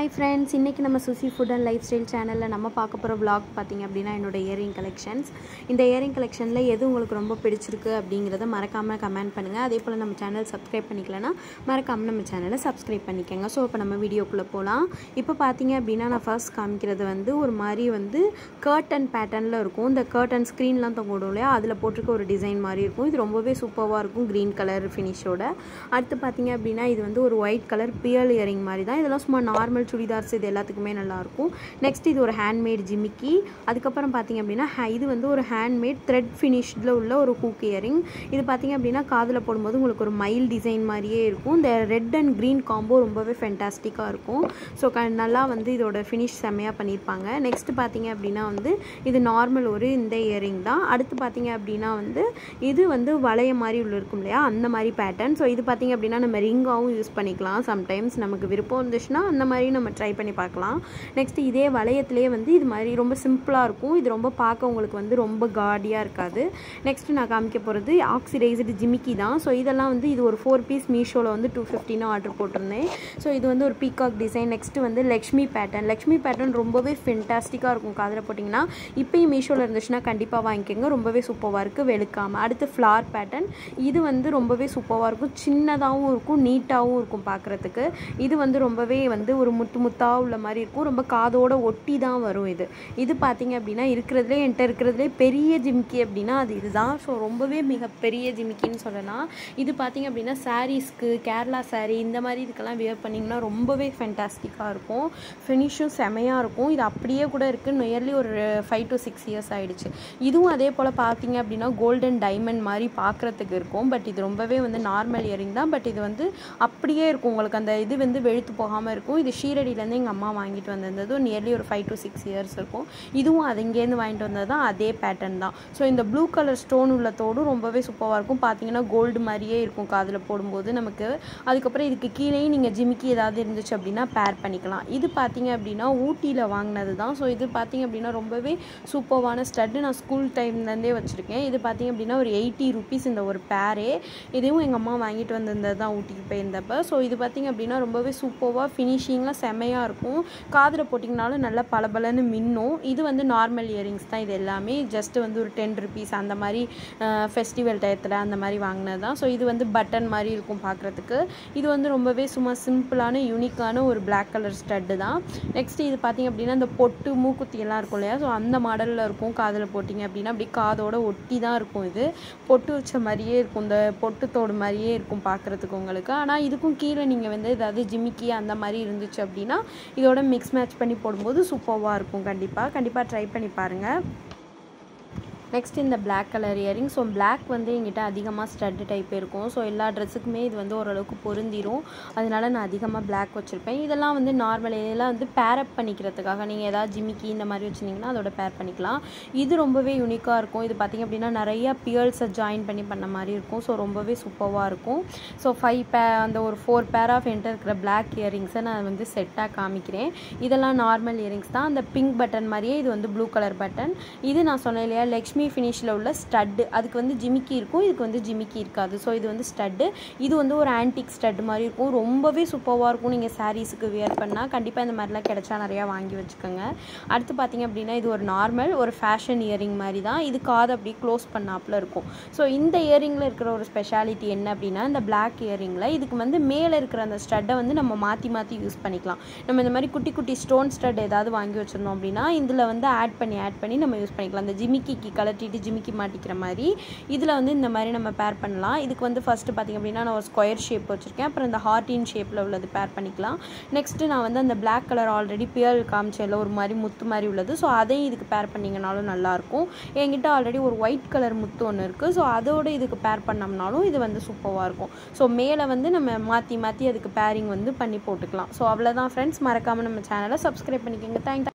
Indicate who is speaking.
Speaker 1: Hi friends, இன்னைக்கு நம்ம Suchi food and life style சேனலில் நம்ம பார்க்க போகிற vlog பார்த்திங்க அப்படின்னா என்னோட இயரிங் கலெக்ஷன்ஸ். இந்த இயரிங் கலெக்ஷனில் எது உங்களுக்கு ரொம்ப பிடிச்சிருக்கு அப்படிங்கிறத மறக்காமல் கமெண்ட் பண்ணுங்கள். அதே போல் நம்ம சேனல் சப்ஸ்கிரைப் பண்ணிக்கலன்னா மறக்காமல் நம்ம சேனலை சப்ஸ்கிரைப் பண்ணிக்கோங்க. ஸோ இப்போ நம்ம வீடியோக்குள்ளே போகலாம். இப்போ பார்த்திங்க அப்படின்னா நான் ஃபர்ஸ்ட் காமிக்கிறது ஒரு மாதிரி கர்டன் பேட்டர்னில் இருக்கும். இந்த கர்டன் ஸ்க்ரீன்லாம் தொங்கிடும் இல்லையா, அதில் போட்டிருக்க ஒரு டிசைன் மாதிரி இருக்கும். இது ரொம்பவே சூப்பராக இருக்கும், க்ரீன் கலர் ஃபினிஷோட. அடுத்து பார்த்திங்க அப்படின்னா இது ஒரு ஒயிட் கலர் பியல் இயரிங் மாதிரி தான். இதெல்லாம் சும்மா நார்மல் சுடிதார்ஸ் இது எல்லாத்துக்குமே நல்லாயிருக்கும். நெக்ஸ்ட் இது ஒரு ஹேண்ட்மேட் ஜிமிக்கி. அதுக்கப்புறம் பார்த்திங்க அப்படின்னா இது ஒரு ஹேண்ட்மேட் த்ரெட் ஃபினிஷ்டில் உள்ள ஒரு ஹூக் இயரிங். இது பார்த்திங்க அப்படின்னா காதில் போடும்போது உங்களுக்கு ஒரு மயில் டிசைன் மாதிரியே இருக்கும். இந்த ரெட் அண்ட் க்ரீன் காம்போ ரொம்பவே ஃபென்டாஸ்டிக்காக இருக்கும். ஸோ நல்லா இதோட ஃபினிஷ் செம்மையாக பண்ணியிருப்பாங்க. நெக்ஸ்ட் பார்த்திங்க அப்படின்னா இது நார்மல் இந்த இயரிங் தான். அடுத்து பார்த்திங்க அப்படின்னா இது வளைய மாதிரி உள்ள இருக்கும் இல்லையா, அந்த மாதிரி பேட்டர்ன். ஸோ இது பார்த்திங்க அப்படின்னா நம்ம ரிங்காகவும் யூஸ் பண்ணிக்கலாம். சம்டைம்ஸ் நமக்கு விருப்பம் இருந்துச்சுன்னா அந்த மாதிரி நம்ம ட்ரை பண்ணி பார்க்கலாம். நெக்ஸ்ட் இதே வளையத்திலே இது மாதிரி ரொம்ப சிம்பிளாக இருக்கும். இது ரொம்ப பார்க்க உங்களுக்கு ரொம்ப காடியாக இருக்காது. நெக்ஸ்ட் நான் காமிக்க போகிறது ஆக்சிடைஸ்டு ஜிமிக்கி தான். ஸோ இதெல்லாம் இது ஒரு 4 பீஸ் மீஷோவில் 250 ஆர்டர் போட்டிருந்தேன். ஸோ இது ஒரு peacock design. Next Lakshmi pattern ரொம்பவே ஃபென்டாஸ்டிக்காக இருக்கும். காதில் போட்டிங்கன்னா இப்போயும் மீஷோவில் இருந்துச்சுன்னா கண்டிப்பாக வாங்கிக்கோங்க. ரொம்பவே சூப்பராக இருக்குது, வெளுக்காமல். அடுத்து ஃப்ளார் பேட்டர்ன். இது ரொம்பவே சூப்பராக இருக்கும். சின்னதாகவும் இருக்கும், நீட்டாகவும் இருக்கும் பார்க்குறதுக்கு. இது ரொம்பவே ஒரு முத்தாக உள்ள மாதிரி இருக்கும். ரொம்ப காதோட ஒட்டி தான் வரும். இது பார்த்திங்க அப்படின்னா இருக்கிறதுலே பெரிய ஜிமிக்கி அப்படின்னா அது இதுதான். ஸோ ரொம்பவே மிகப்பெரிய ஜிமிக்கின்னு சொல்லலாம். இது பார்த்திங்க அப்படின்னா சாரீஸ்க்கு, கேரளா சாரீ இந்த மாதிரி இதுக்கெல்லாம் வியர் பண்ணிங்கன்னா ரொம்பவே ஃபென்டாஸ்டிக்காக இருக்கும். ஃபினிஷும் செமையாக இருக்கும். இது அப்படியே கூட இருக்குது. நியர்லி ஒரு 5 to 6 இயர்ஸ் ஆகிடுச்சு. இதுவும் அதே போல் பார்த்திங்க அப்படின்னா கோல்டன் டைமண்ட் மாதிரி பார்க்குறதுக்கு இருக்கும். பட் இது ரொம்பவே நார்மல் இயரிங் தான். பட் இது அப்படியே இருக்கும். உங்களுக்கு அந்த இது வெளுத்து போகாமல் இருக்கும். இது ஷீரடியிலேருந்து எங்கள் அம்மா வாங்கிட்டு வந்திருந்தது. நியர்லி ஒரு 5 to 6 இயர்ஸ் இருக்கும். இதுவும் அது இங்கேருந்து வாங்கிட்டு வந்தது தான், அதே பேட்டர்ன் தான். ஸோ இந்த ப்ளூ கலர் ஸ்டோன் உள்ள தோடும் ரொம்பவே சூப்பராக இருக்கும். பார்த்தீங்கன்னா கோல்டு மாதிரியே இருக்கும் காதில் போடும்போது நமக்கு. அதுக்கப்புறம் இதுக்கு கீழேயும் நீங்கள் ஜிமிக்கி ஏதாவது இருந்துச்சு அப்படின்னா பேர் பண்ணிக்கலாம். இது பார்த்தீங்க அப்படின்னா ஊட்டியில் வாங்கினது தான். ஸோ இது பார்த்தீங்க அப்படின்னா ரொம்பவே சூப்பரான ஸ்டட்டு. நான் ஸ்கூல் டைம்லேருந்தே வச்சுருக்கேன். இது பார்த்தீங்க அப்படின்னா ஒரு 80 rupees இந்த ஒரு பேரே. இதுவும் எங்கள் அம்மா வாங்கிட்டு வந்திருந்தது தான் ஊட்டிக்கு போயிருந்தப்போ. ஸோ இது பார்த்தீங்க அப்படின்னா ரொம்பவே சூப்பராக ஃபினிஷிங்லாம் செம்மையாக இருக்கும். காதில் போட்டிங்கனாலும் நல்லா பளபளன்னு மின்னும். இது நார்மல் இயரிங்ஸ் தான். இது எல்லாமே ஜஸ்ட் ஒரு 10 rupees அந்த மாதிரி ஃபெஸ்டிவல் டயத்தில் அந்த மாதிரி வாங்கினது தான். ஸோ இது பட்டன் மாதிரி இருக்கும் பார்க்குறதுக்கு. இது ரொம்பவே சும்மா சிம்பிளான யூனிக்கான ஒரு பிளாக் கலர் ஸ்டட்டு தான். நெக்ஸ்ட் இது பார்த்திங்க அப்படின்னா இந்த பொட்டு மூக்குத்தி எல்லாம் இருக்கும் இல்லையா, ஸோ அந்த மாடலில் இருக்கும். காதில் போட்டிங்க அப்படின்னா அப்படி காதோட ஒட்டி தான் இருக்கும். இது பொட்டு வச்ச மாதிரியே இருக்கும், இந்த பொட்டு தோடு மாதிரியே இருக்கும் பார்க்குறதுக்கு உங்களுக்கு. ஆனால் இதுக்கும் கீழே நீங்கள் ஏதாவது ஜிமிக்கி அந்த மாதிரி இருந்துச்சு அப்படின்னா இதோட மிக்ஸ் மேட்ச் பண்ணி போடும்போது சூப்பராக இருக்கும். கண்டிப்பாக ட்ரை பண்ணி பாருங்கள். நெக்ஸ்ட் இந்த black colour earring. So black எங்கிட்ட அதிகமாக ஸ்டட்டு டைப் இருக்கும். ஸோ எல்லா ட்ரெஸ்ஸுக்குமே இது ஓரளவுக்கு பொருந்திரும். அதனால நான் அதிகமாக பிளாக் வச்சுருப்பேன். இதெல்லாம் நார்மல் இதெல்லாம் பேரப் பண்ணிக்கிறதுக்காக நீங்கள் ஏதாவது ஜிமிக்கி இந்த மாதிரி வச்சுருந்தீங்கன்னா அதோட பேர் பண்ணிக்கலாம். இது ரொம்பவே யூனிக்காக இருக்கும். இது பார்த்திங்க அப்படின்னா நிறையா பியர்ஸை ஜாயின் பண்ண மாதிரி இருக்கும். ஸோ ரொம்பவே சூப்பராக இருக்கும். ஸோ 5 அந்த ஒரு 4 பேர் ஆஃப் என்கிட்ட இருக்கிற பிளாக் இயரிங்ஸை நான் செட்டாக காமிக்கிறேன். இதெல்லாம் நார்மல் இயரிங்ஸ் தான். அந்த பிங்க் பட்டன் மாதிரியே இது ப்ளூ கலர் பட்டன். இது நான் சொன்னேன் இல்லையா லக்ஷ்மி ஃபினிஷில் உள்ள ஸ்டட்டு. அதுக்கு ஜிமிக்கி இருக்கும், இதுக்கு ஜிமிக்கி இருக்காது. ஸோ இது ஸ்டட்டு. இது ஒரு ஆன்டிக் ஸ்டட் மாதிரி இருக்கும். ரொம்பவே சூப்பராக இருக்கும். நீங்கள் சாரீஸுக்கு வியர் பண்ணால் கண்டிப்பாக இந்த மாதிரிலாம் கிடைச்சா நிறையா வாங்கி வச்சுக்கோங்க. அடுத்து பார்த்திங்க அப்படின்னா இது ஒரு நார்மல் ஒரு ஃபேஷன் இயரிங் மாதிரி தான். இது காது அப்படியே க்ளோஸ் பண்ணாப்பில் இருக்கும். ஸோ இந்த இயரிங்கில் இருக்கிற ஒரு ஸ்பெஷாலிட்டி என்ன அப்படின்னா இந்த பிளாக் இயரிங்கில் இதுக்கு மேலே இருக்கிற அந்த ஸ்டட்டை நம்ம மாற்றி யூஸ் பண்ணிக்கலாம். நம்ம இந்த மாதிரி குட்டி குட்டி ஸ்டோன் ஸ்டட் ஏதாவது வாங்கி வச்சுருந்தோம் அப்படின்னா இதில் ஆட் பண்ணி நம்ம யூஸ் பண்ணிக்கலாம். அந்த ஜிமிக்கிக்கு கலட்டிட்டு ஜிமிக்கி மாட்டிக்கிற மாதிரி இதில் இந்த மாதிரி நம்ம பேர் பண்ணலாம். இதுக்கு ஃபஸ்ட்டு பார்த்திங்க அப்படின்னா நான் ஒரு ஸ்கொயர் ஷேப் வச்சுருக்கேன். அப்புறம் இந்த ஹார்டின் ஷேப்பில் உள்ளது பேர் பண்ணிக்கலாம். நெக்ஸ்ட்டு நான் அந்த பிளாக் கலர் ஆல்ரெடி பியர் காமிச்சதில் ஒரு மாதிரி முத்து மாதிரி உள்ளது. ஸோ அதையும் இதுக்கு பேர் பண்ணிங்கனாலும் நல்லாயிருக்கும். என்கிட்ட ஆல்ரெடி ஒரு ஒயிட் கலர் முத்து ஒன்று இருக்குது. ஸோ அதோடு இதுக்கு பேர் பண்ணோம்னாலும் இது சூப்பராக இருக்கும். ஸோ மேலே நம்ம மாற்றி அதுக்கு பேரிங் பண்ணி போட்டுக்கலாம். ஸோ அவ்வளோதான் ஃப்ரெண்ட்ஸ். மறக்காமல் நம்ம சேனலை சப்ஸ்கிரைப் பண்ணிக்கோங்க. தேங்க்யூ.